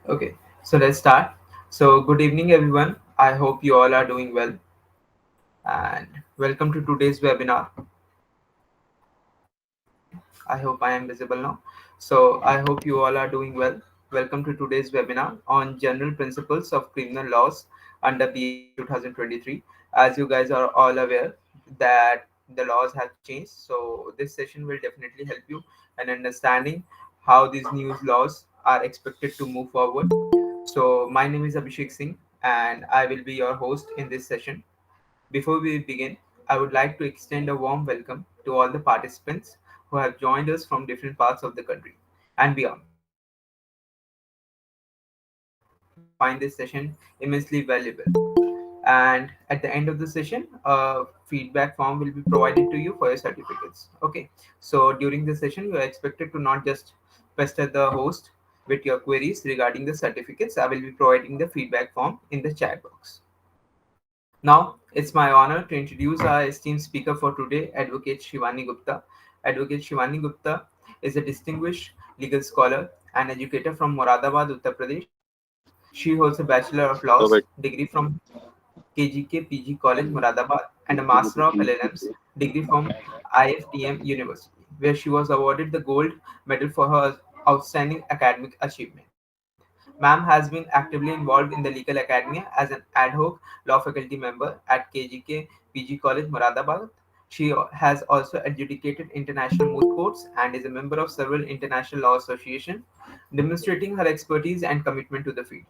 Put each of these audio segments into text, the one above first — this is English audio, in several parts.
Okay, so let's start. So, good evening, everyone. I hope you all are doing well, and welcome to today's webinar. I hope I am visible now. So, I hope you all are doing well. Welcome to today's webinar on general principles of criminal laws under BNS 2023. As you guys are all aware that the laws have changed, so this session will definitely help you in understanding how these new laws are expected to move forward. So, my name is Abhishek Singh, and I will be your host in this session. Before we begin, I would like to extend a warm welcome to all the participants who have joined us from different parts of the country and beyond. We hope you find this session immensely valuable. And at the end of the session, a feedback form will be provided to you for your certificates. Okay, so during the session, you are expected to not just pester the host with your queries regarding the certificates. I will be providing the feedback form in the chat box. Now, it's my honor to introduce our esteemed speaker for today, Advocate Shivani Gupta. Advocate Shivani Gupta is a distinguished legal scholar and educator from Moradabad, Uttar Pradesh. She holds a Bachelor of Laws Perfect. degree from KGK PG College, Moradabad, and a Master of LLMs degree from IFTM University, where she was awarded the Gold Medal for her outstanding academic achievement. Ma'am has been actively involved in the legal academia as an ad hoc law faculty member at KGK PG College, Moradabad. She has also adjudicated international moot courts and is a member of several international law associations, demonstrating her expertise and commitment to the field.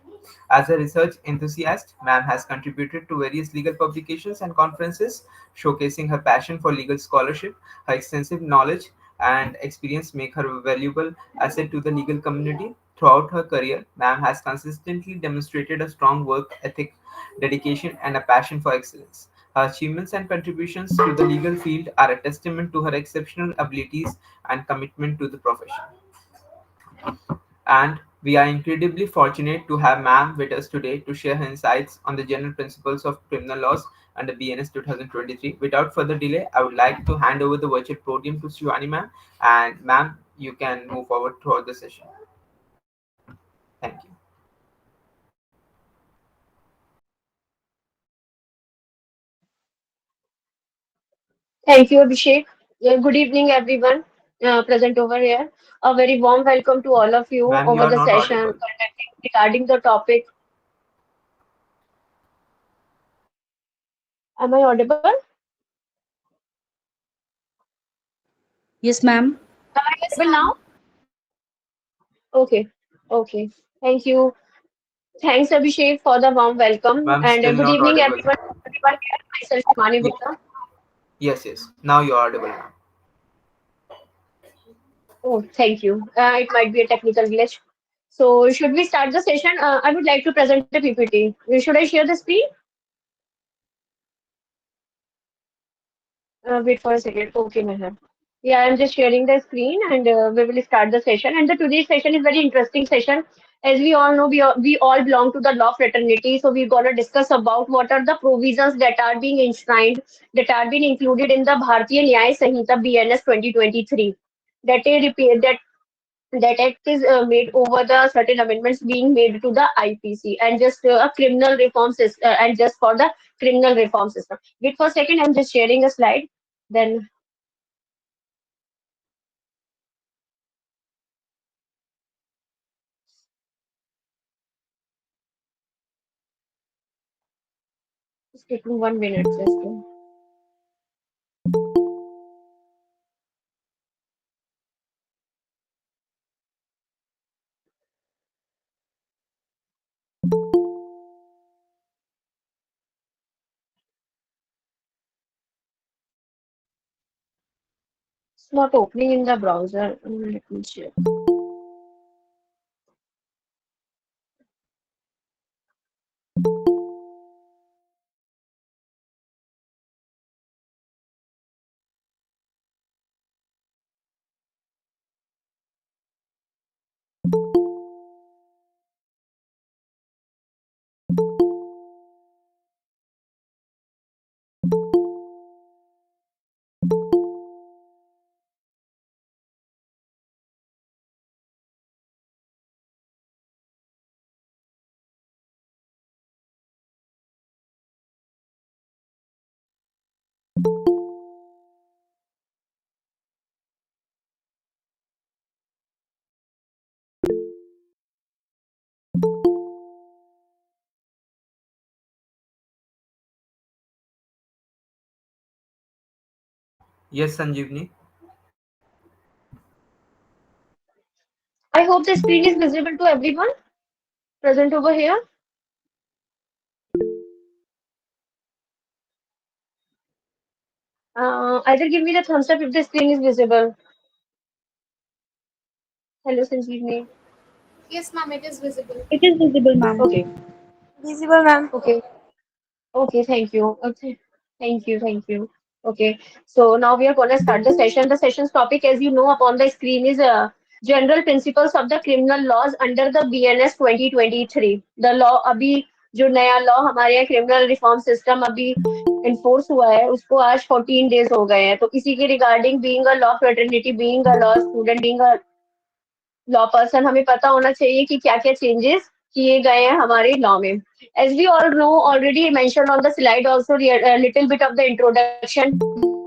As a research enthusiast, Ma'am has contributed to various legal publications and conferences, showcasing her passion for legal scholarship. Her extensive knowledge and experience make her a valuable asset to the legal community. Throughout her career, Ma'am has consistently demonstrated a strong work ethic, dedication, and a passion for excellence. Her achievements and contributions to the legal field are a testament to her exceptional abilities and commitment to the profession. And we are incredibly fortunate to have Ma'am with us today to share her insights on the general principles of criminal laws under BNS 2023. Without further delay, I would like to hand over the virtual podium to Shivani Ma'am. And Ma'am, you can move forward throughout the session. Thank you. Thank you, Abhishek. Good evening, everyone present over here. A very warm welcome to all of you Ma'am, you over are the not session audible. conducting regarding the topic. Am I audible? Yes, ma'am. Am I audible now? Okay. Okay. Thank you. Thanks, Abhishek, for the warm welcome. Ma'am, And still good not evening, audible. everyone here. Myself, Shivani Ye- Gupta. Yes, yes. Now you are audible, ma'am. Oh, thank you. It might be a technical glitch. So, should we start the session? I would like to present a PPT. Should I share the screen? Wait for a second. Okay, Meher. Yeah, I'm just sharing the screen and we will start the session. And the today's session is very interesting session. As we all know, we all belong to the law fraternity. So we're gonna discuss about what are the provisions that are being enshrined, that are being included in the Bharatiya Nyaya Sanhita BNS 2023. That is that act is made over the certain amendments being made to the IPC and just a criminal reform system and just for the criminal reform system. Wait for a second, I'm just sharing a slide. Then it's taking 1 minute just to. It's not opening in the browser. Let me check. Yes, Sanjeevni. I hope the screen is visible to everyone present over here. Either give me the thumbs up if the screen is visible. Hello, Sanjeevni. Yes, ma'am, it is visible. It is visible, ma'am. Okay, Visible, ma'am. okay. Okay, thank you. Okay, thank you, thank you. Okay, so now we are going to start the session. The session's topic, as you know, upon the screen is general principles of the criminal laws under the BNS 2023. The law अभी जो नया law हमारे यहाँ criminal reform system अभी enforce हुआ है उसको आज 14 days हो गए हैं तो इसी के regarding being a law fraternity, being a law student, being a law person हमें पता होना चाहिए कि क्या क्या चेंजेस किए गए हैं हमारे लॉ में as we all know already mentioned on the slide also a little bit of the introduction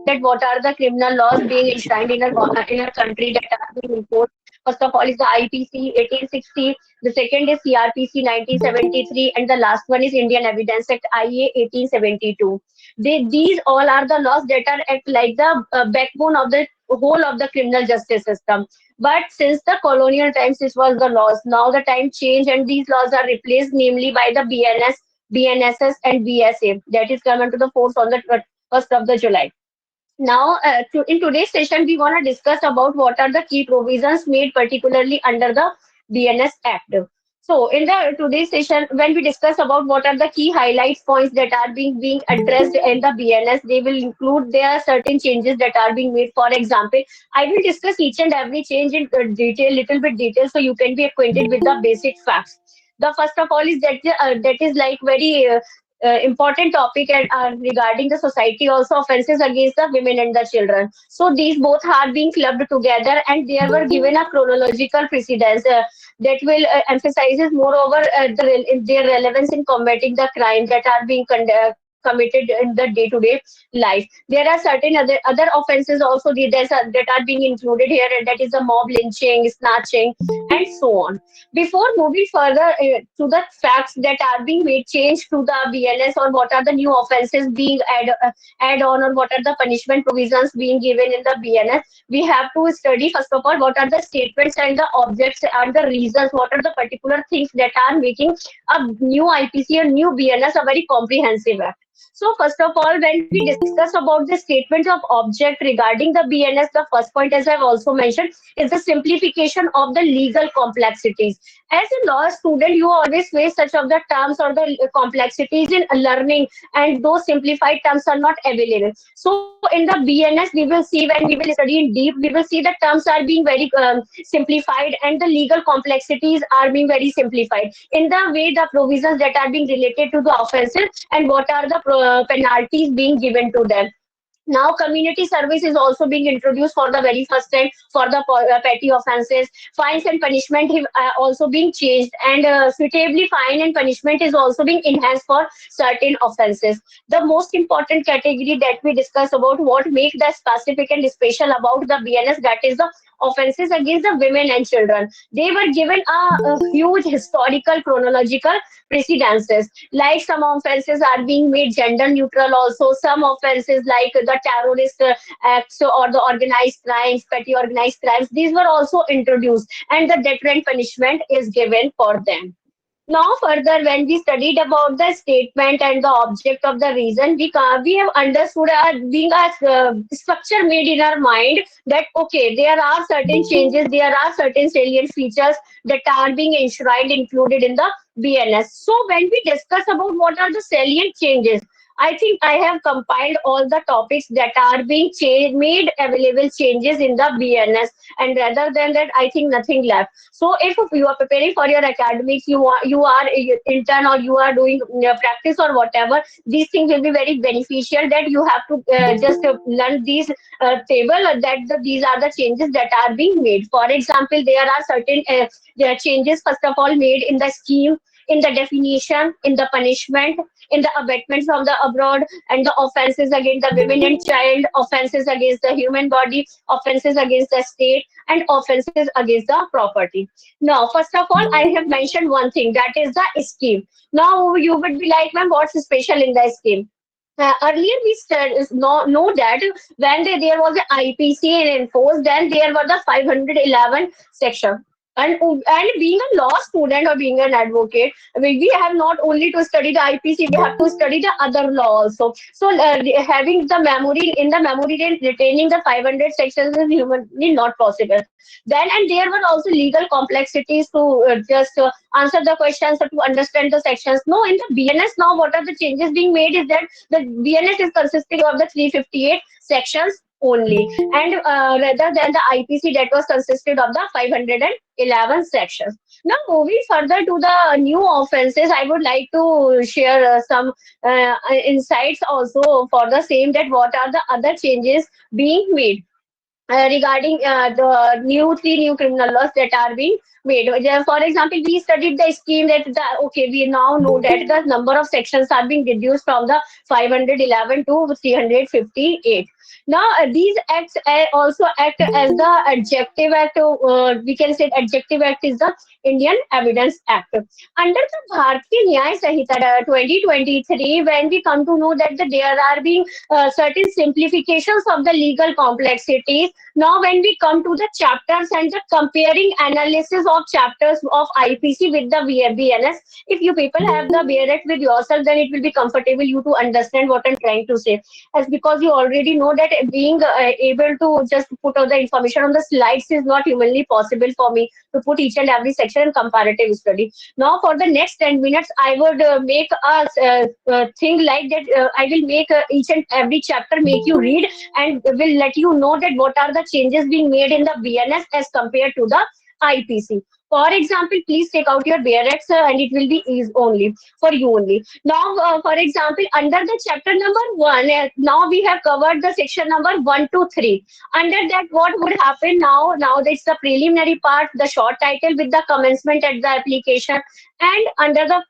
that what are the criminal laws being enshrined in our country that are being enforced. First of all is the IPC 1860, the second is CRPC 1973, and the last one is Indian Evidence Act IA 1872. These all are the laws that are act like the backbone of the whole of the criminal justice system. But since the colonial times, this was the laws. Now the time changed, and these laws are replaced, namely by the BNS, BNSS, and BSA. That is come into the force on the 1st of the July. Now, in today's session, we want to discuss about what are the key provisions made particularly under the BNS Act. So, in the today's session, when we discuss about what are the key highlights points that are being addressed in the BNS, they will include there are certain changes that are being made. For example, I will discuss each and every change in detail, little bit detail, so you can be acquainted with the basic facts. The first of all is that is like very important topic and regarding the society also offenses against the women and the children. So these both are being clubbed together and they were given a chronological precedence that will emphasizes moreover their relevance in combating the crime that are being committed in the day-to-day life. There are certain other offenses also that are being included here, and that is the mob lynching, snatching, and so on. Before moving further to the facts that are being made change to the BNS or what are the new offenses being add on or what are the punishment provisions being given in the BNS, we have to study first of all what are the statements and the objects and the reasons, what are the particular things that are making a new IPC or new BNS a very comprehensive act. So first of all, when we discuss about the statements of object regarding the BNS, the first point, as I've also mentioned, is the simplification of the legal complexities. As a law student, you always face such of the terms or the complexities in learning, and those simplified terms are not available. So in the BNS, we will see when we will study in deep, we will see the terms are being very simplified and the legal complexities are being very simplified in the way the provisions that are being related to the offenses and what are the penalties being given to them. Now community service is also being introduced for the very first time for the petty offenses. Fines and punishment have also being changed, and suitably fine and punishment is also being enhanced for certain offenses. The most important category that we discuss about what make the specific and special about the BNS, that is the offenses against the women and children. They were given a huge historical chronological precedences. Like some offenses are being made gender neutral also. Some offenses like the terrorist acts or the organized crimes, petty organized crimes, these were also introduced and the deterrent punishment is given for them. Now, further, when we studied about the statement and the object of the reason, we have understood being a structure made in our mind that okay, there are certain changes, there are certain salient features that are being enshrined, included in the BNS. So, when we discuss about what are the salient changes, I think I have compiled all the topics that are being made available changes in the BNS, and rather than that, I think nothing left. So if you are preparing for your academics, you are a intern or you are doing practice or whatever, these things will be very beneficial. That you have to just learn these table these are the changes that are being made. For example, there are certain there are changes first of all made in the scheme, in the definition, in the punishment, in the abatement from the abroad, and the offenses against the women and child, offenses against the human body, offenses against the state, and offenses against the property. Now, first of all, I have mentioned one thing, that is the scheme. Now, you would be like, ma'am, what's special in the scheme? Earlier we know that when there was a IPC in enforced, then there were the 511 section. And being a law student or being an advocate, we have not only to study the IPC, we have to study the other law also. So having the memory in the memory and retaining the 500 sections is humanly not possible. Then and there were also legal complexities to just answer the questions or to understand the sections. No, in the BNS now, what are the changes being made is that the BNS is consisting of the 358 sections only, and rather than the IPC that was consisted of the 511 sections. Now, moving further to the new offenses, I would like to share some insights also for the same, that what are the other changes being made regarding the three new criminal laws that are being made. For example, we studied the scheme that we now know that the number of sections are being reduced from the 511 to 358. Now, these acts also act as the adjective act. We can say adjective act is the Indian Evidence Act. Under the Bharatiya Nyaya Sanhita 2023, when we come to know that there are being certain simplifications of the legal complexities. Now, when we come to the chapters and the comparing analysis of chapters of IPC with the BNS, if you people have the bear it with yourself, then it will be comfortable you to understand what I'm trying to say. As because you already know that being able to just put all the information on the slides is not humanly possible for me to put each and every section in comparative study. Now, for the next 10 minutes, I would make a thing like that. I will make each and every chapter make you read and will let you know that what are the changes being made in the BNS as compared to the IPC. For example, please take out your BRX and it will be easy only for you only. Now, for example, under the chapter number 1, now we have covered the section number 1 to 3. Under that, what would happen now? Now, that's the preliminary part, the short title with the commencement at the application, and under the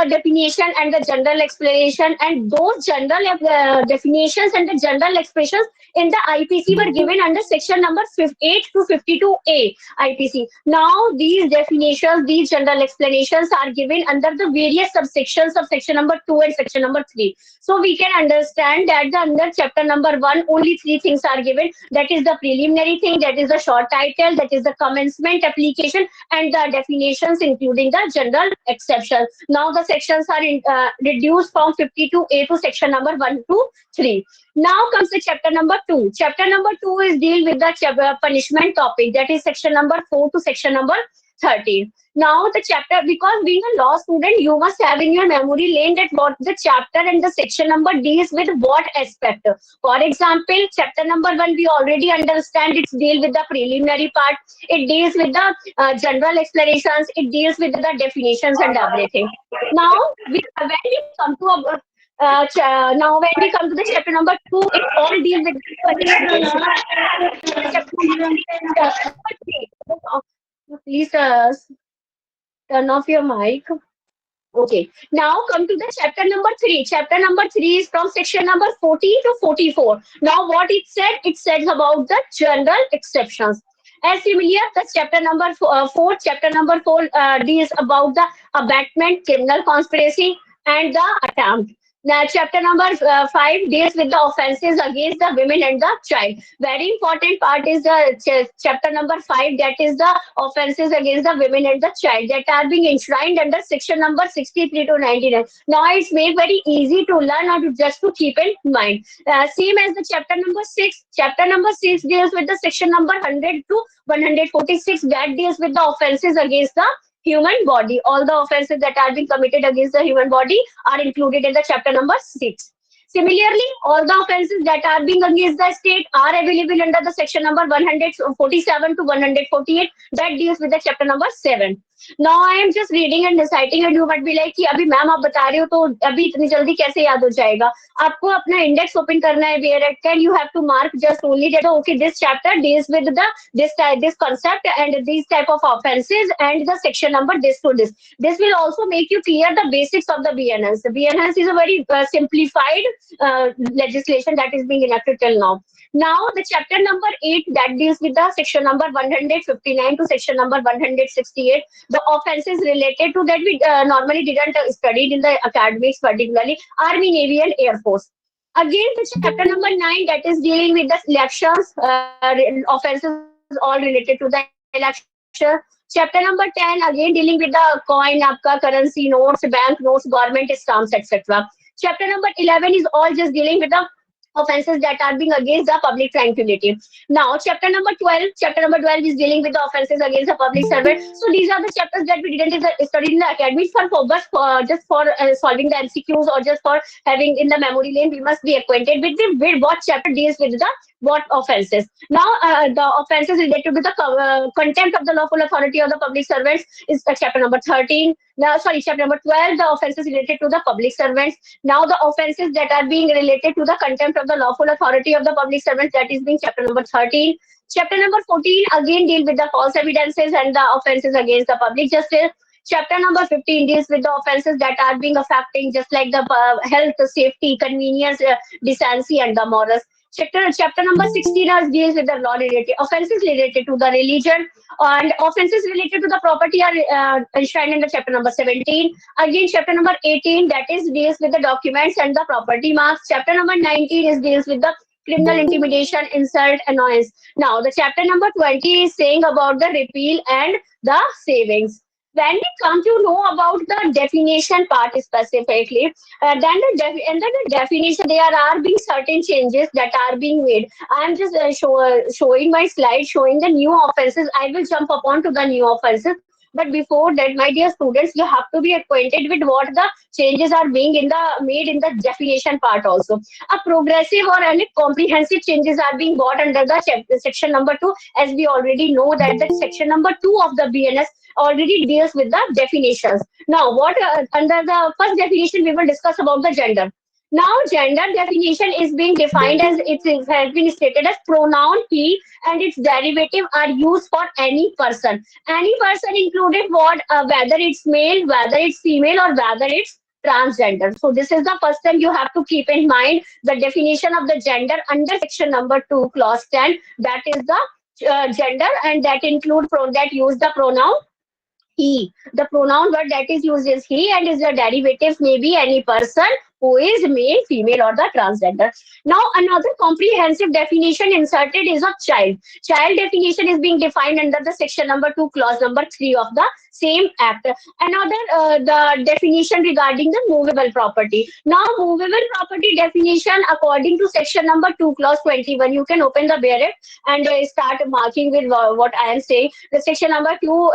definition and the general explanation, and those general definitions and the general expressions in the IPC were given under section number 8 to 52A IPC. Now these definitions, these general explanations are given under the various subsections of section number 2 and section number 3. So we can understand that under chapter number 1 only three things are given, that is the preliminary thing, that is the short title, that is the commencement application, and the definitions including the general exception. Now the sections are reduced from 52A to section number 1 to 3. Now comes the chapter number 2. Chapter number 2 is deal with the punishment topic, that is section number 4 to section number 13. Now the chapter, because being a law student, you must have in your memory lane that what the chapter and the section number deals with what aspect. For example, chapter number 1 we already understand, it's deal with the preliminary part, it deals with the general explanations, it deals with the definitions and everything. Now when we come to now when we come to the chapter number 2, it all deals with the punishment. Chapter number 3, please turn off your mic. Okay. Now come to the chapter number 3. Chapter number 3 is from section number 40 to 44. Now what it said? It says about the general exceptions. As similar, the chapter number 4, chapter number 4 deals about the abatement, criminal conspiracy, and the attempt. Now, chapter number 5 deals with the offences against the women and the child. Very important part is the chapter number 5, that is the offences against the women and the child, that are being enshrined under section number 63 to 99. Now it's made very easy to learn or to just to keep in mind. Same as the chapter number 6. Chapter number 6 deals with the section number 100 to 146, that deals with the offences against the human body. All the offences that are being committed against the human body are included in the chapter number 6. Similarly, all the offences that are being against the state are available under the section number 147 to 148, that deals with the chapter number 7. Now I am just reading and reciting and you might be like कि अभी ma'am आप बता रहे हो तो अभी इतनी जल्दी कैसे याद हो जाएगा. आपको अपना इंडेक्स ओपन करना है BRED का, and you have to mark just only that okay, this chapter deals with the this concept and these type of offences and the section number this to this. This will also make you clear the basics of the BNS. The BNS is a very simplified legislation that is being enacted till now. Now the chapter number 8 that deals with the section number 159 to section number 168, the offenses related to that we normally didn't studied in the academics, particularly Army, Navy, and Air Force. Again, the chapter number 9 that is dealing with the elections, offenses all related to the election. Chapter number 10 again dealing with the coin, आपका currency notes, bank notes, government stamps, etc. Chapter number 11 is all just dealing with the offenses that are being against the public tranquility. Now, chapter number 12 is dealing with the offenses against the public servant. So these are the chapters that we didn't study in the academy but for just for solving the MCQs or just for having in the memory lane. We must be acquainted with with what chapter deals with the what offenses. Now, the offenses related with the contempt of the lawful authority of the public servants is chapter number 13. Now, sorry, chapter number 12, the offenses related to the public servants. Now the offences that are being related to the contempt of the lawful authority of the public servants, that is being chapter number 13. Chapter number 14 again deal with the false evidences and the offences against the public justice. Chapter number 15 deals with the offences that are being affecting just like the health, safety, convenience, decency, and the morals. Chapter number 16 deals with the law related offences related to the religion, and offences related to the property are enshrined in the chapter number 17. Again, chapter number 18 that is deals with the documents and the property marks. Chapter number 19 is deals with the criminal intimidation, insult, annoyance. Now, the chapter number 20 is saying about the repeal and the savings. When we come to know about the definition part specifically, then the definition there are being certain changes that are being made. I am just showing my slide showing the new offences. I will jump upon to the new offences. But before that, my dear students, you have to be acquainted with what the changes are being in the made in the definition part also. A progressive or any comprehensive changes are being brought under the section number 2, as we already know that the section number 2 of the BNS already deals with the definitions. Now, what under the first definition we will discuss about the gender. Now, gender definition is being defined as has been stated as pronoun he and its derivative are used for any person. Any person included what whether it's male, whether it's female, or whether it's transgender. So this is the first thing you have to keep in mind. The definition of the gender under section number 2, clause 10. That is the gender, and that include that use the pronoun he. The pronoun word that is used is he, and is the derivative may be any person who is male, female, or the transgender. Now, another comprehensive definition inserted is of child. Child definition is being defined under the section number 2, clause number 3 of the same act. Another, the definition regarding the movable property. Now, movable property definition according to section number 2, clause 21. You can open the bearer and start marking with what I am saying. The section number 2,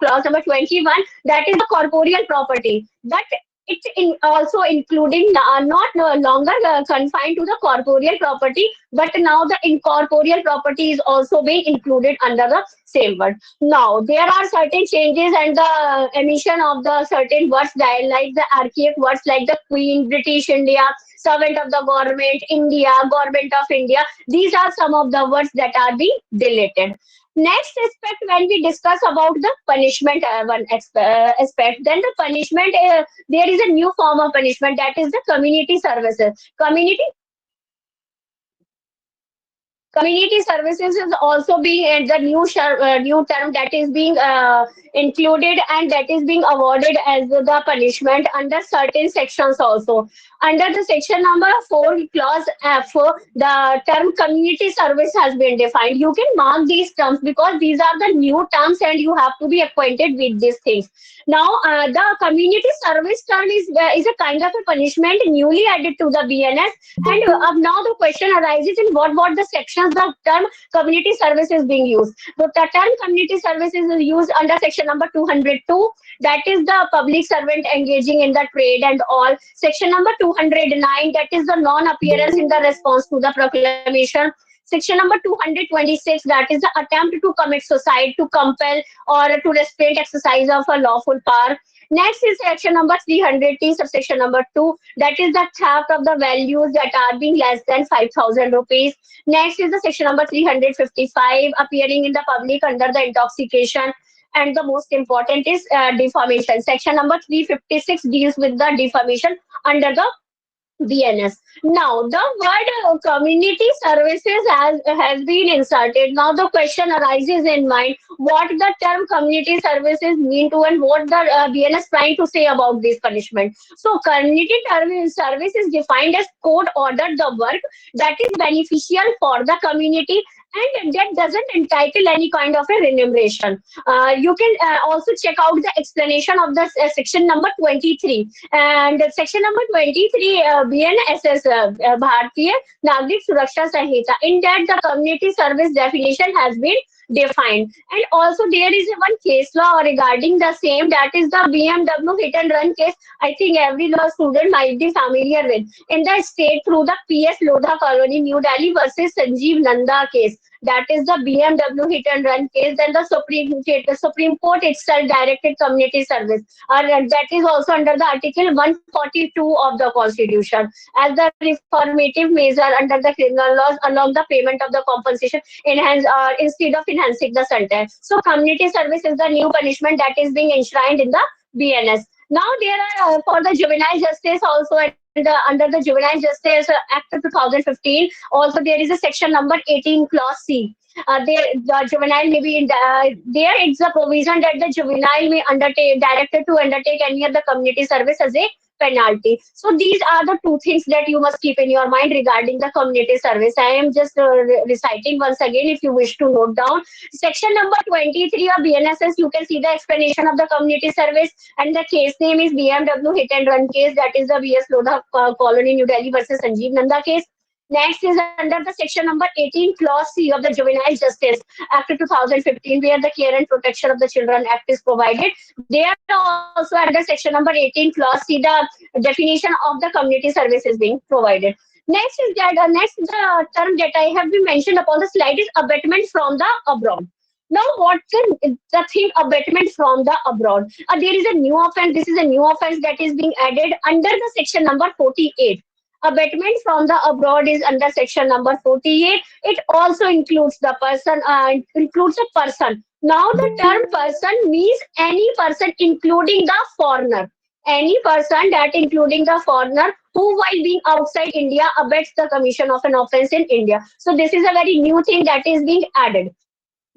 clause number 21, that is the corporeal property. But it also including not no longer confined to the corporeal property, but now the incorporeal property is also being included under the same word. Now, there are certain changes and the emission of the certain words like the archaic words like the Queen, British India, servant of the government, India, government of India. These are some of the words that are being deleted. Next aspect, when we discuss about the punishment aspect, then the punishment, there is a new form of punishment, that is the community services. Community services is also being the new term that is being included, and that is being awarded as the punishment under certain sections also. Under the section number 4, clause F, the term community service has been defined. You can mark these terms because these are the new terms and you have to be acquainted with these things. Now, the community service term is a kind of a punishment newly added to the BNS. And now the question arises in what the sections the term community service is being used. The term community services is used under section number 202. That is the public servant engaging in the trade and all. Section number 209, that is the non-appearance in the response to the proclamation. Section number 226, that is the attempt to commit suicide, to compel or to restrain exercise of a lawful power. Next is section number 300T, subsection number 2. That is the theft of the values that are being less than 5,000 rupees. Next is the section number 355, appearing in the public under the intoxication. And the most important is defamation. Section number 356 deals with the defamation under the BNS. Now, the word community services has been inserted. Now, the question arises in mind what the term community services mean to and what the BNS trying to say about this punishment. So, service is defined as court ordered the work that is beneficial for the community and that doesn't entitle any kind of a remuneration. You can also check out the explanation of the section number 23 and section number 23 BNSS Bharatiya Nagrik Suraksha Sanhita. In that, the community service definition has been defined. And also, there is one case law regarding the same that is the BMW hit and run case. I think every law student might be familiar with. In the state through the PS Lodha Colony, New Delhi versus Sanjeev Nanda case. That is the BMW hit and run case. Then the Supreme Court itself directed community service that is also under the Article 142 of the Constitution as the reformative measure under the criminal laws along the payment of the compensation instead of enhancing the sentence. So community service is the new punishment that is being enshrined in the BNS. Now there are for the juvenile justice also under the Juvenile Justice Act of 2015 also there is a section number 18 clause C. The juvenile may be in there. It's a provision that the juvenile may undertake directed to undertake any of the community service as a penalty. So these are the two things that you must keep in your mind regarding the community service. I am just reciting once again if you wish to note down. Section number 23 of BNSS, you can see the explanation of the community service and the case name is BMW hit and run case. That is the BS Lodha Colony, New Delhi versus Sanjeev Nanda case. Next is under the section number 18, clause C of the Juvenile Justice Act of 2015, where the Care and Protection of the Children Act is provided. There also under section number 18, clause C, the definition of the community service is being provided. Next is that next the term that I have been mentioned upon the slide is abatement from the abroad. Now, what the thing abatement from the abroad? There is a new offense. This is a new offense that is being added under the section number 48. Abatement from the abroad is under section number 48. It also includes the person, includes a person. Now, the term person means any person, including the foreigner. Any person that including the foreigner who while being outside India abets the commission of an offense in India. So this is a very new thing that is being added.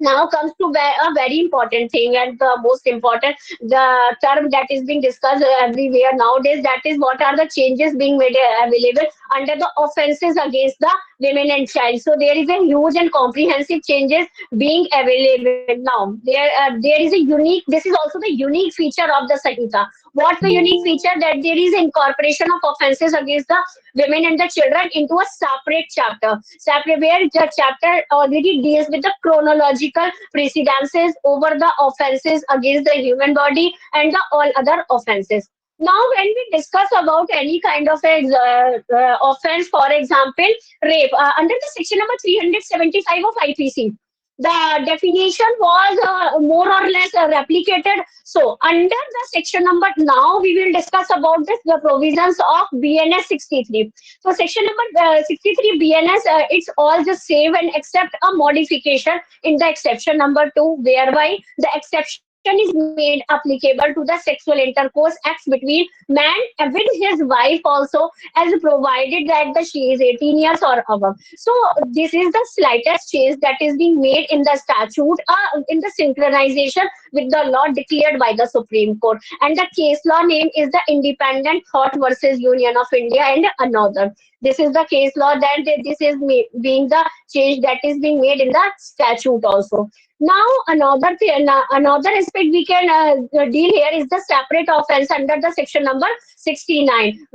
Now comes to a very important thing and the most important the term that is being discussed everywhere nowadays, that is what are the changes being made available under the offenses against the women and child. So there is a huge and comprehensive changes being available now. There is a unique, this is also the unique feature of the Sanhita. What's the unique feature? That there is incorporation of offenses against the women and the children into a separate chapter, separate where the chapter already deals with the chronological precedences over the offenses against the human body and the all other offenses. Now, when we discuss about any kind of a offense, for example, rape, under the section number 375 of IPC, the definition was more or less replicated. So, under the section number, now we will discuss about this, the provisions of BNS 63. So, section number 63 BNS, it's all the same and except a modification in the exception number 2, whereby the exception is made applicable to the sexual intercourse acts between man with his wife also, as provided that she is 18 years or above. So this is the slightest change that is being made in the statute in the synchronization with the law declared by the Supreme Court. And the case law name is the Independent Thought versus Union of India and another. This is the case law that this is being the change that is being made in the statute also. Now, another thing, another aspect we can deal here is the separate offense under the section number 69,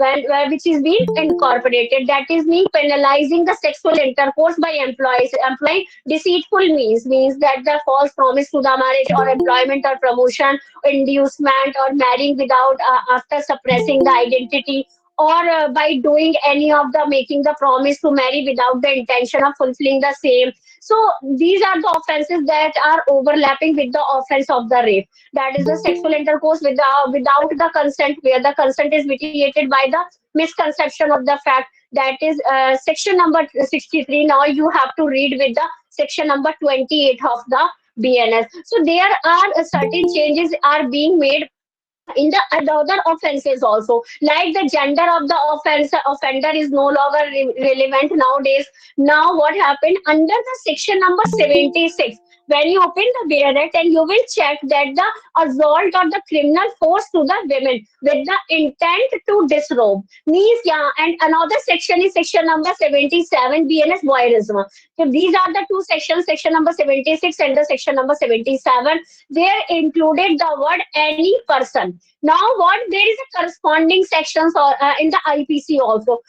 which is being incorporated. That is mean penalizing the sexual intercourse by employing deceitful means that the false promise to the marriage or employment or promotion, inducement or marrying without after suppressing the identity, or by doing any of the making the promise to marry without the intention of fulfilling the same. So these are the offenses that are overlapping with the offense of the rape. That is the sexual intercourse without the consent, where the consent is mitigated by the misconception of the fact. That is section number 63. Now you have to read with the section number 28 of the BNS. So there are certain changes are being made in the other offenses also, like the gender of the offender is no longer relevant nowadays. Now what happened under the section number 76, when you open the BNS and you will check that the assault or the criminal force to the women with the intent to disrobe means, yeah. And another section is section number 77, BNS voyeurism. So these are the two sections, section number 76 and the section number 77. There included the word any person. Now, what there is a corresponding sections or in the IPC also.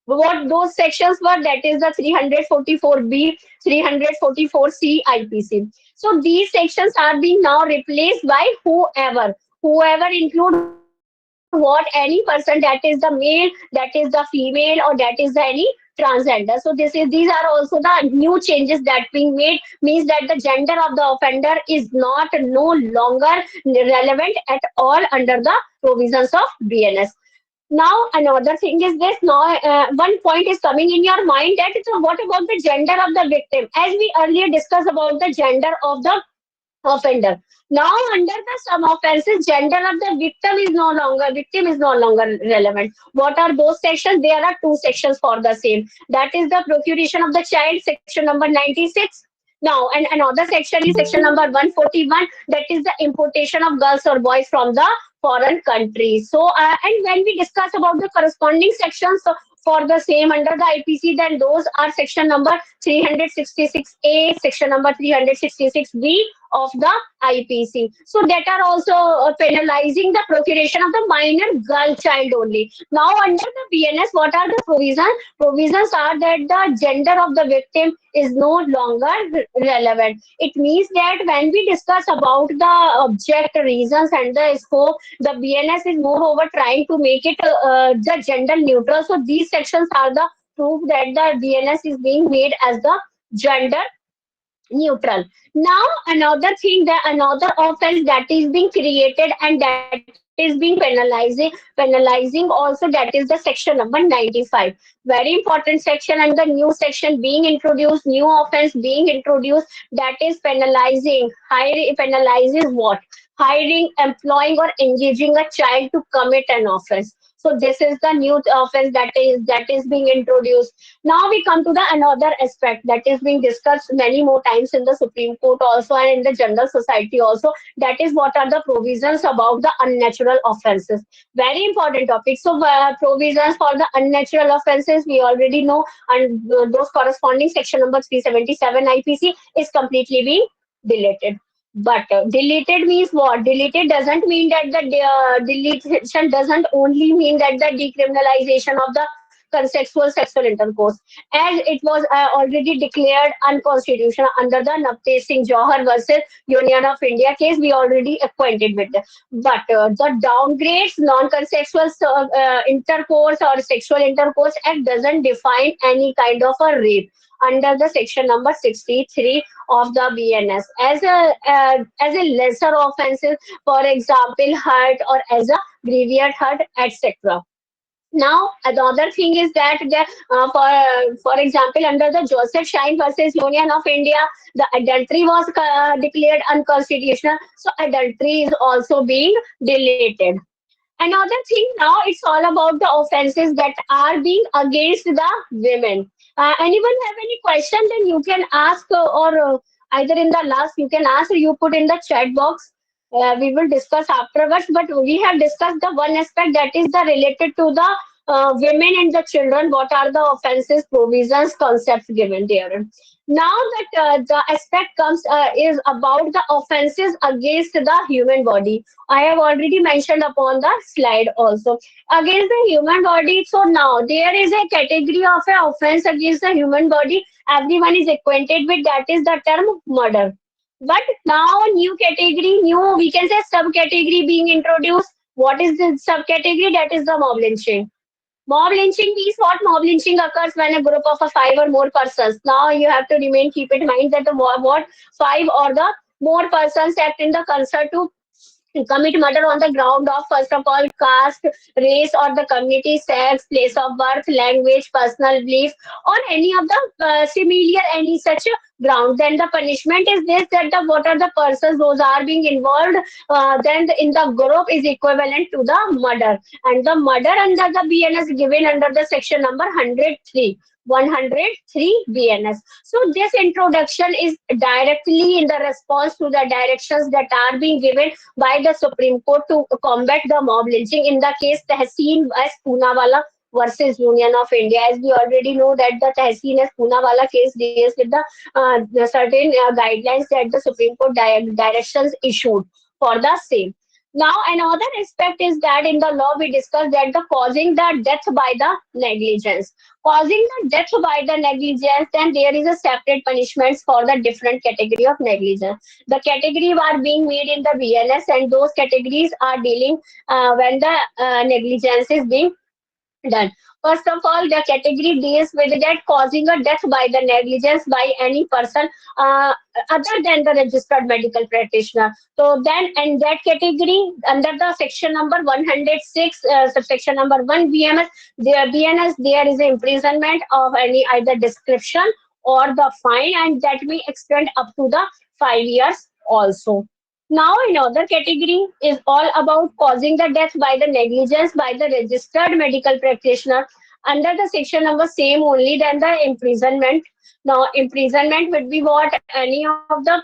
What those sections were, that is the 344B, 344C IPC. So these sections are being now replaced by whoever include what any person, that is the male, that is the female, or that is the any transgender. So these are also the new changes that being made, means that the gender of the offender is not no longer relevant at all under the provisions of BNS. Now another thing is this. Now one point is coming in your mind, that so what about the gender of the victim? As we earlier discussed about the gender of the offender. Now, under the some offences, gender of the victim is no longer relevant. What are those sections? There are two sections for the same. That is the procuration of the child, section number 96. Now, and another section is section number 141. That is the importation of girls or boys from the foreign countries. So, and when we discuss about the corresponding sections for the same under the IPC, then those are section number 366A, section number 366B of the IPC. So that are also penalizing the procuration of the minor girl child only. Now under the BNS, what are the provisions? Provisions are that the gender of the victim is no longer relevant. It means that when we discuss about the object, reasons and the scope, the BNS is moreover trying to make it the gender neutral. So these sections are the proof that the BNS is being made as the gender neutral. Now another thing, that another offense that is being created and that is being penalizing also, that is the section number 95. Very important section, and the new section being introduced, new offense being introduced, that is penalizing, hiring, penalizes what? Hiring, employing or engaging a child to commit an offense. So this is the new offense that is being introduced. Now we come to the another aspect that is being discussed many more times in the Supreme Court also and in the general society also. That is what are the provisions about the unnatural offences. Very important topic. So provisions for the unnatural offences we already know, and those corresponding section number 377 IPC is completely being deleted. But deleted means what? Deleted doesn't mean that the deletion doesn't only mean that the decriminalization of the consensual sexual intercourse, as it was already declared unconstitutional under the Navtej Singh Johar versus Union of India case. We already acquainted with that. But the downgrades non-consensual intercourse or sexual intercourse act doesn't define any kind of a rape under the section number 63 of the BNS as a lesser offences, for example, hurt or as a grievous hurt, etc. Now another thing is that for example, under the Joseph Shine versus Union of India, the adultery was declared unconstitutional. So adultery is also being deleted. Another thing, now it's all about the offenses that are being against the women. Anyone have any question? Then you can ask, or either in the last you can ask, or you put in the chat box. We will discuss afterwards. But we have discussed the one aspect that is the related to the women and the children. What are the offenses, provisions, concepts given there? Now that the aspect comes is about the offenses against the human body. I have already mentioned upon the slide also against the human body. So now there is a category of an offense against the human body. Everyone is acquainted with, that is the term murder. But now new category, new we can say subcategory being introduced. What is the subcategory? That is the mob lynching. Mob lynching means what? Mob lynching occurs when a group of five or more persons. Now you have to keep in mind that the what five or the more persons act in the concert to commit murder on the ground of, first of all, caste, race, or the community, sex, place of birth, language, personal belief, or any of the similar any such ground, then the punishment is this, that the what are the persons those are being involved, then in the group is equivalent to the murder, and the murder under the BNS given under the section number 103. 103 BNS. So this introduction is directly in the response to the directions that are being given by the Supreme Court to combat the mob lynching in the case Tehseen as Poonawala versus Union of India. As we already know that the Tehseen as Poonawala case deals with the certain guidelines that the Supreme Court directions issued for the same. Now, another aspect is that in the law we discussed that the causing the death by the negligence. Causing the death by the negligence, then there is a separate punishments for the different category of negligence. The category are being made in the BNS, and those categories are dealing when the negligence is being done. First of all, the category deals with that causing a death by the negligence by any person uh, other than the registered medical practitioner. So then, in that category, under the section number 106, subsection number 1 BMS, there is imprisonment of any either description or the fine, and that may extend up to the 5 years also. Now, another category is all about causing the death by the negligence by the registered medical practitioner under the section number same only than the imprisonment. Now, imprisonment would be what any of the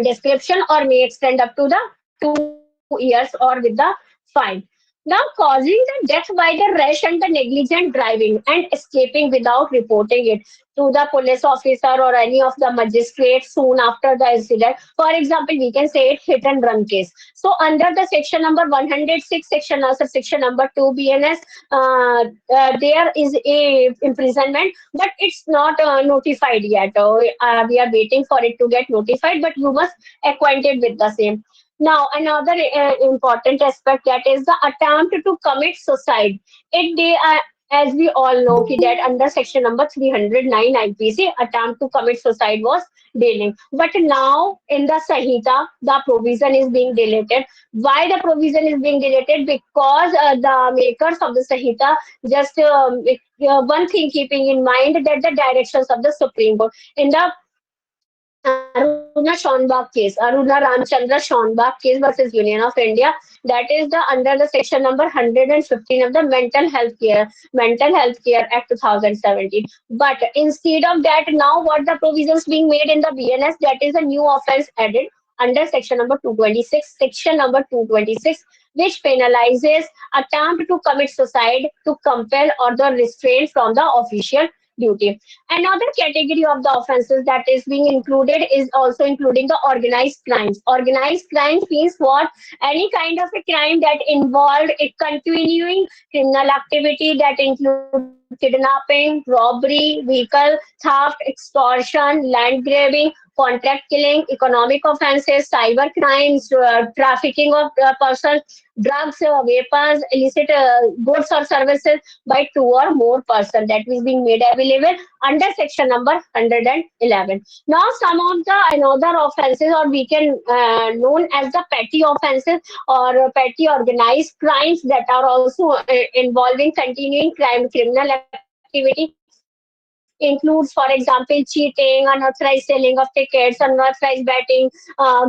description or may extend up to the 2 years or with the fine. Now, causing the death by the rash and the negligent driving and escaping without reporting it to the police officer or any of the magistrate soon after the incident. For example, we can say it hit and run case. So, under the section number 106, section number 2 BNS, there is a imprisonment, but it's not notified yet. We are waiting for it to get notified, but you must acquainted with the same. Now, another important aspect, that is the attempt to commit suicide. As we all know, that under section number 309 IPC, attempt to commit suicide was dealing. But now, in the Sahita, the provision is being deleted. Why the provision is being deleted? Because the makers of the Sahita just one thing keeping in mind that the directions of the Supreme Court in the Aruna Ramchandra Shaunbag case versus Union of India. That is the under the section number 115 of the Mental Health Care Act 2017. But instead of that, now what the provisions being made in the BNS, that is a new offense added under section number 226, which penalizes attempt to commit suicide to compel or the restraint from the official duty. Another category of the offences that is being included is also including the organized crimes. Organized crimes means what? Any kind of a crime that involved a continuing criminal activity that include kidnapping, robbery, vehicle theft, extortion, land grabbing, contract killing, economic offences, cyber crimes, trafficking of persons, drugs, weapons, illicit goods or services by two or more persons, that is being made available under section number 111. Now, some of the another offences, or we can known as the petty offences or petty organized crimes, that are also involving continuing criminal activity, includes, for example, cheating, unauthorized selling of tickets, unauthorized betting,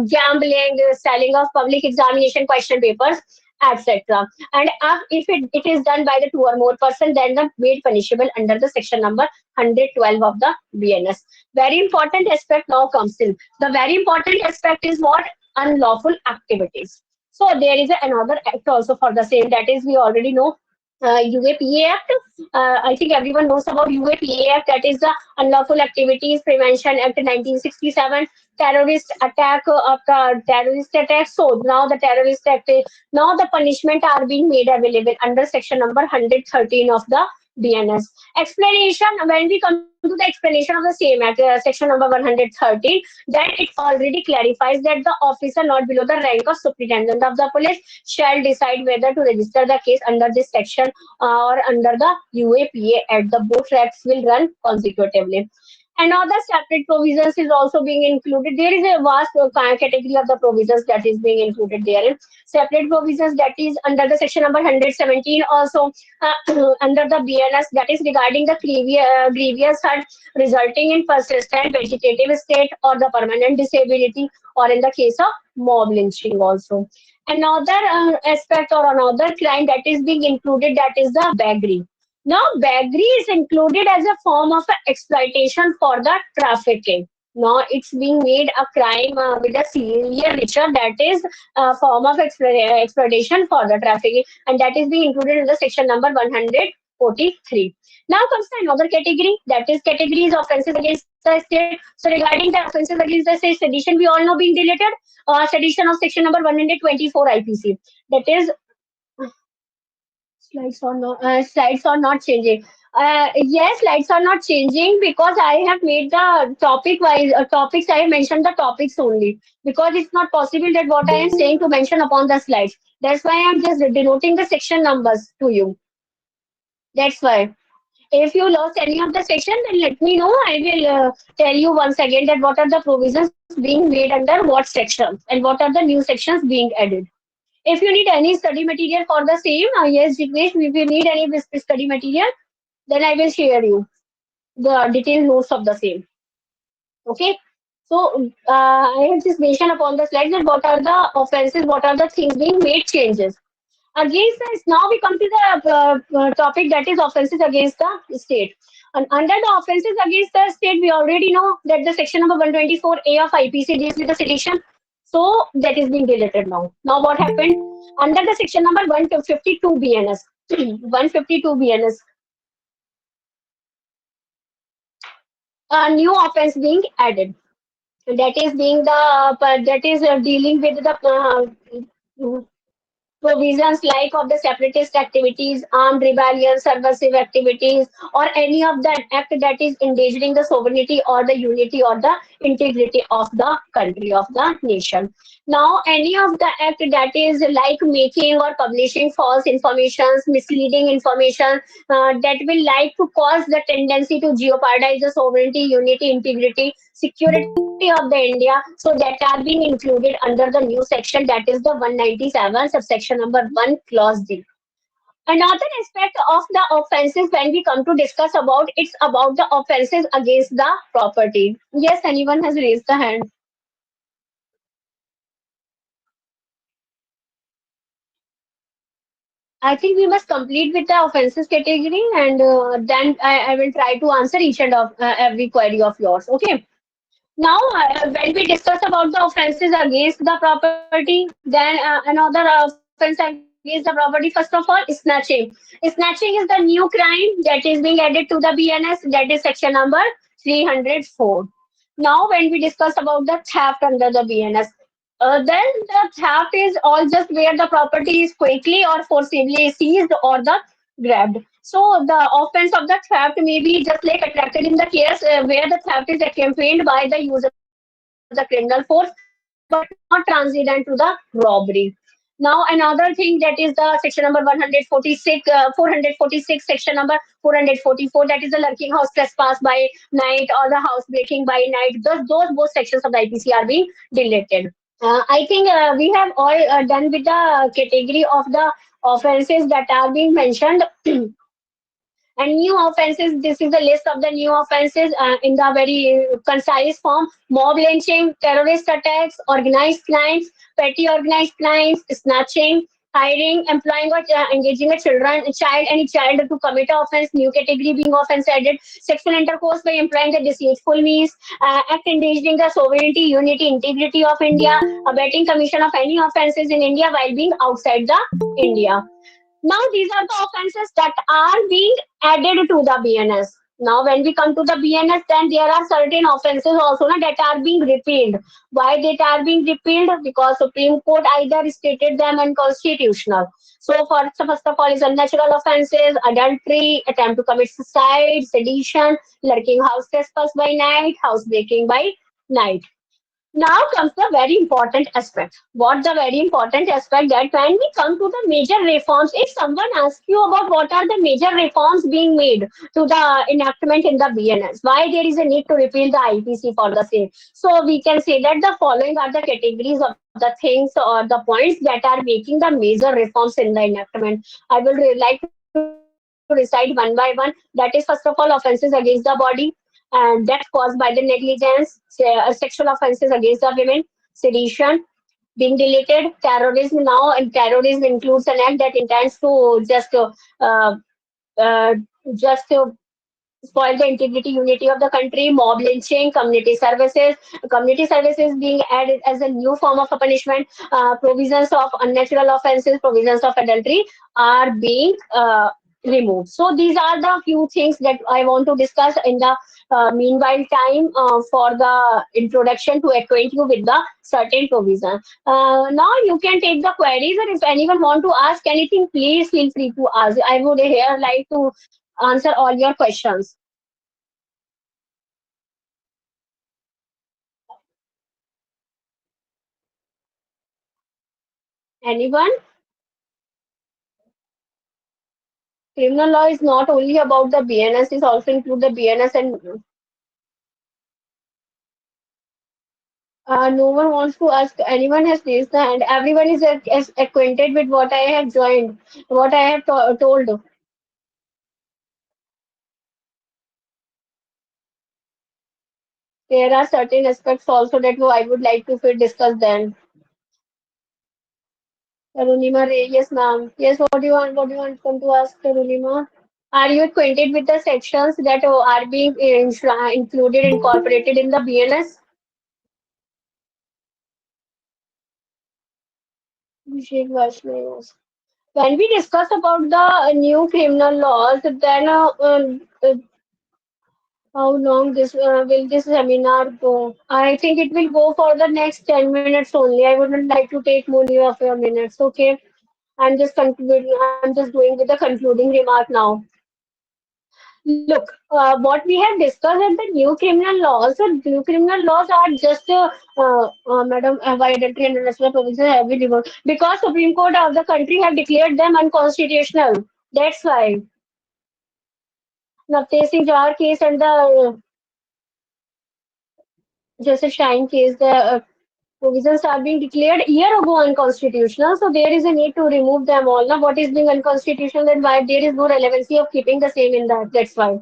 gambling, selling of public examination question papers, etc. And if it is done by the two or more person, then the made punishable under the section number 112 of the BNS. Very important aspect now comes in. The very important aspect is what? Unlawful activities. So there is another act also for the same, that is we already know UAPA Act. I think everyone knows about UAPA Act. That is the Unlawful Activities Prevention Act 1967. Terrorist attack of the terrorist attack. So now the terrorist act. Now the punishment are being made available under section number 113 of the BNS. Explanation. When we come to the explanation of the same act, section number 113, then it already clarifies that the officer not below the rank of superintendent of the police shall decide whether to register the case under this section or under the UAPA Act. The both acts will run consecutively. Another separate provisions is also being included. There is a vast category of the provisions that is being included there. Separate provisions that is under the section number 117, also under the BNS, that is regarding the grievous hurt resulting in persistent vegetative state or the permanent disability, or in the case of mob lynching also. Another aspect or another crime that is being included, that is the beggary. Now, beggary is included as a form of exploitation for the trafficking. Now, it's being made a crime with a severe nature, that is a form of exploitation for the trafficking, and that is being included in the section number 143. Now comes the another category, that is categories offences against the state. So regarding the offences against the state, sedition we all know being deleted, sedition of section number 124 IPC. That is slides are not changing. Yes, slides are not changing because I have made the topic wise topics. I have mentioned the topics only because it's not possible that what I am saying to mention upon the slides. That's why I'm just denoting the section numbers to you. That's why. If you lost any of the section, then let me know. I will tell you once again that what are the provisions being made under what sections and what are the new sections being added. If you need any study material for the same, yes, Jignesh, if you need any study material, then I will share you the detailed notes of the same. Okay. So I have just mentioned upon the slide that what are the offenses, what are the things being made changes. Against this, now we come to the topic that is offenses against the state. And under the offenses against the state, we already know that the section number 124A of IPC deals with the sedition. So that is being deleted now. Now what happened? Under the section number 152 BNS, 152 BNS, a new offense being added. That is being the that is dealing with the provisions like of the separatist activities, armed rebellion, subversive activities, or any of that act that is endangering the sovereignty or the unity or the integrity of the country, of the nation. Now, any of the act that is like making or publishing false informations, misleading information, that will like to cause the tendency to jeopardize the sovereignty, unity, integrity, security of the India. So that are being included under the new section, that is the 197 subsection number 1 clause D. Another aspect of the offenses when we come to discuss about, it's about the offenses against the property. Yes, anyone has raised the hand. I think we must complete with the offenses category, and then I will try to answer each and of every query of yours. Okay. Now, when we discuss about the offences against the property, then another offense against the property, first of all, snatching. Snatching is the new crime that is being added to the BNS, that is section number 304. Now, when we discuss about the theft under the BNS, then the theft is all just where the property is quickly or forcibly seized or the grabbed. So the offense of the theft may be just like attracted in the case where the theft is accompanied by the use of the criminal force, but not transient to the robbery. Now another thing, that is the section number 146, 446, section number 444, that is the lurking house trespass by night or the house breaking by night. Those both sections of the IPC are being deleted. I think we have all done with the category of the offenses that are being mentioned. And new offenses, this is the list of the new offenses in the very concise form: mob lynching, terrorist attacks, organized crimes, petty organized crimes, snatching, hiring, employing, or engaging a child, any child to commit an offense. New category being offense added: sexual intercourse by employing the deceitful means, act endangering the sovereignty, unity, integrity of India, abetting commission of any offenses in India while being outside the India. Now, these are the offenses that are being added to the BNS. Now, when we come to the BNS, then there are certain offenses also that are being repealed. Why they are being repealed? Because Supreme Court either stated them unconstitutional. So, first of all, is unnatural offenses, adultery, attempt to commit suicide, sedition, lurking house trespass by night, house breaking by night. Now comes the very important aspect. What the very important aspect that when we come to the major reforms, if someone asks you about what are the major reforms being made to the enactment in the BNS, why there is a need to repeal the IPC for the same. So we can say that the following are the categories of the things or the points that are making the major reforms in the enactment. I will like to recite one by one. That is, first of all, offences against the body, and that's caused by the negligence, sexual offences against the women, sedition, being deleted, terrorism now, and terrorism includes an act that intends to uh, uh, just spoil the integrity, unity of the country, mob lynching, community services being added as a new form of a punishment, provisions of unnatural offences, provisions of adultery are being removed. So these are the few things that I want to discuss in the meanwhile time for the introduction to acquaint you with the certain provision. Now you can take the queries, and if anyone want to ask anything, please feel free to ask. I would here like to answer all your questions. Anyone? Criminal law is not only about the BNS, it also include the BNS and no one wants to ask. Anyone has raised the hand. Everyone is acquainted with what I have joined, what I have told. There are certain aspects also that I would like to discuss then. Tarunima Ray, yes, ma'am. Yes, what do you want? What do you want come to ask, Tarunima? Are you acquainted with the sections that are being included, incorporated in the BNS? Abhishek Vaishnav, yes. When we discuss about the new criminal laws, then how long this will this seminar go? I think it will go for the next 10 minutes only. I wouldn't like to take more of your minutes. Okay, I'm just concluding. I'm just doing with the concluding remark now. Look, what we have discussed is the new criminal laws. So new criminal laws are just, madam, why adultery and unnecessary provisions have been removed because Supreme Court of the country have declared them unconstitutional. That's why. Navtesh Singh Jawar case and the Justice Shine case, the provisions are being declared year ago unconstitutional. So there is a need to remove them all. Now, what is being unconstitutional and why there is no relevancy of keeping the same in that. That's why.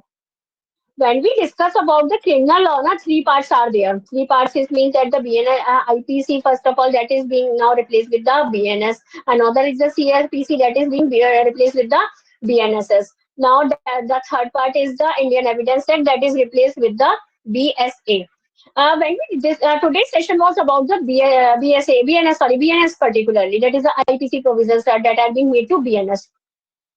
When we discuss about the criminal law, na, three parts are there. Three parts is means that the BNS, IPC, first of all, that is being now replaced with the BNS. Another is the CRPC that is being replaced with the BNSS. Now the third part is the Indian Evidence Act that is replaced with the BSA. When we, this today's session was about the BSA, BNS, sorry, BNS particularly. That is the IPC provisions that are being made to BNS.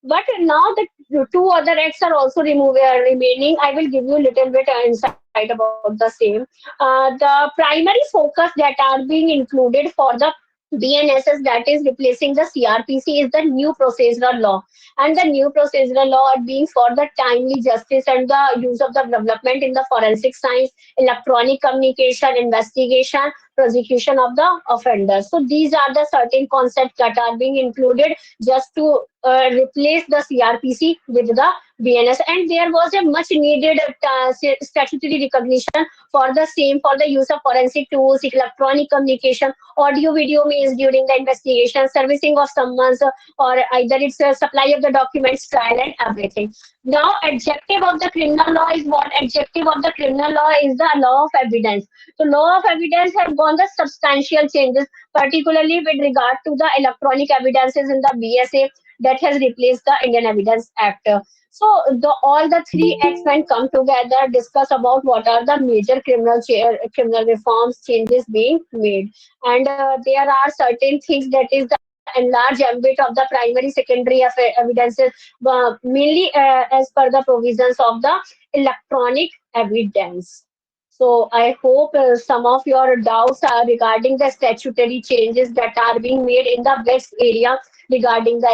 But now the two other acts are also remaining. I will give you a little bit insight about the same. The primary focus that are being included for the BNSS that is replacing the CRPC is the new procedural law. And the new procedural law being for the timely justice and the use of the development in the forensic science, electronic communication, investigation, prosecution of the offenders. So these are the certain concepts that are being included just to replace the CRPC with the BNS, and there was a much needed statutory recognition for the same for the use of forensic tools, electronic communication, audio video means during the investigation, servicing of summons, or either it's a supply of the documents, trial, and everything. Now, adjective of the criminal law is what? Adjective of the criminal law is the law of evidence. So, law of evidence have gone the substantial changes, particularly with regard to the electronic evidences in the BSA that has replaced the Indian Evidence Act. So all the three acts when come together discuss about what are the major criminal reforms changes being made, and there are certain things that is the enlarged ambit of the primary secondary evidences, mainly as per the provisions of the electronic evidence. So I hope some of your doubts are regarding the statutory changes that are being made in the West area regarding the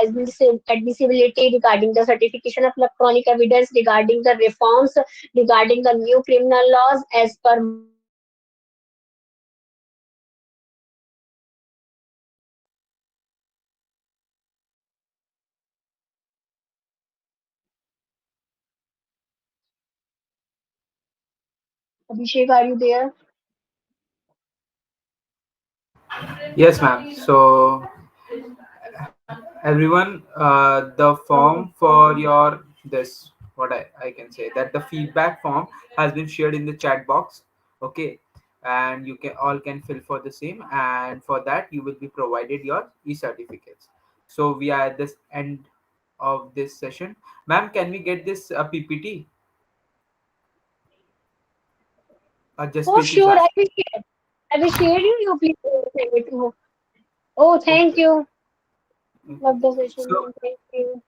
admissibility, regarding the certification of electronic evidence, regarding the reforms, regarding the new criminal laws as per my understanding. Abhishek, are you there? Yes, ma'am. So everyone, the form Okay. for your this what I can say that the feedback form has been shared in the chat box. Okay, and you can all can fill for the same, and for that you will be provided your e-certificates. So we are at this end of this session. Ma'am, can we get this PPT? Just Oh, speech is sure. I asked. will share. I will share you. You please send it to. Oh, thank Okay. you. Okay. Love the session, So ma'am. Thank you.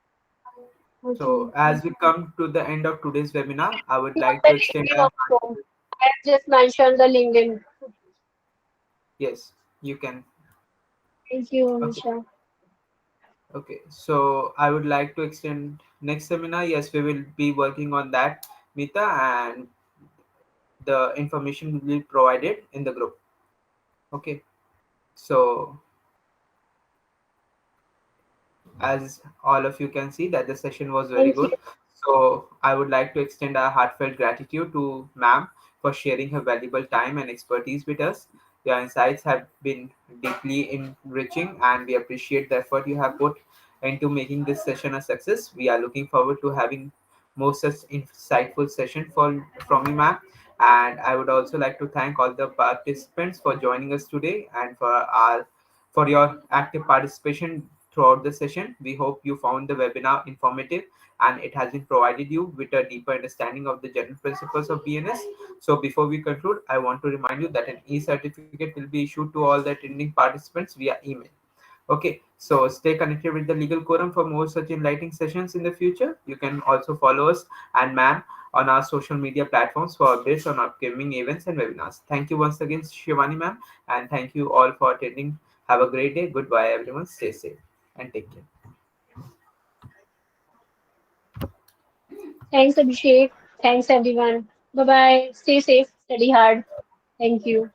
so Okay. as we come to the end of today's webinar, I would You have like the to extend LinkedIn a also. I have just mentioned the LinkedIn. yes, you can. Thank you, Okay. Amisha. Okay, so I would like to extend next seminar. Yes, we will be working on that, Mita, and the information will be provided in the group. Okay, so as all of you can see that the session was very Thank you. good. So I would like to extend our heartfelt gratitude to ma'am for sharing her valuable time and expertise with us. Your insights have been deeply enriching and we appreciate the effort you have put into making this session a success. We are looking forward to having more such insightful session from you, ma'am. And I would also like to thank all the participants for joining us today and for your active participation throughout the session. We hope you found the webinar informative and it has been provided you with a deeper understanding of the general principles of BNS. So before we conclude, I want to remind you that an e-certificate will be issued to all the attending participants via email. Okay, so stay connected with the Legal Quorum for more such enlightening sessions in the future. You can also follow us and ma'am on our social media platforms for updates on upcoming events and webinars. Thank you once again, Shivani ma'am, and thank you all for attending. Have a great day. Goodbye, everyone. Stay safe and take care. Thanks, Abhishek. Thanks, everyone. Bye bye. Stay safe. Study hard. Thank you.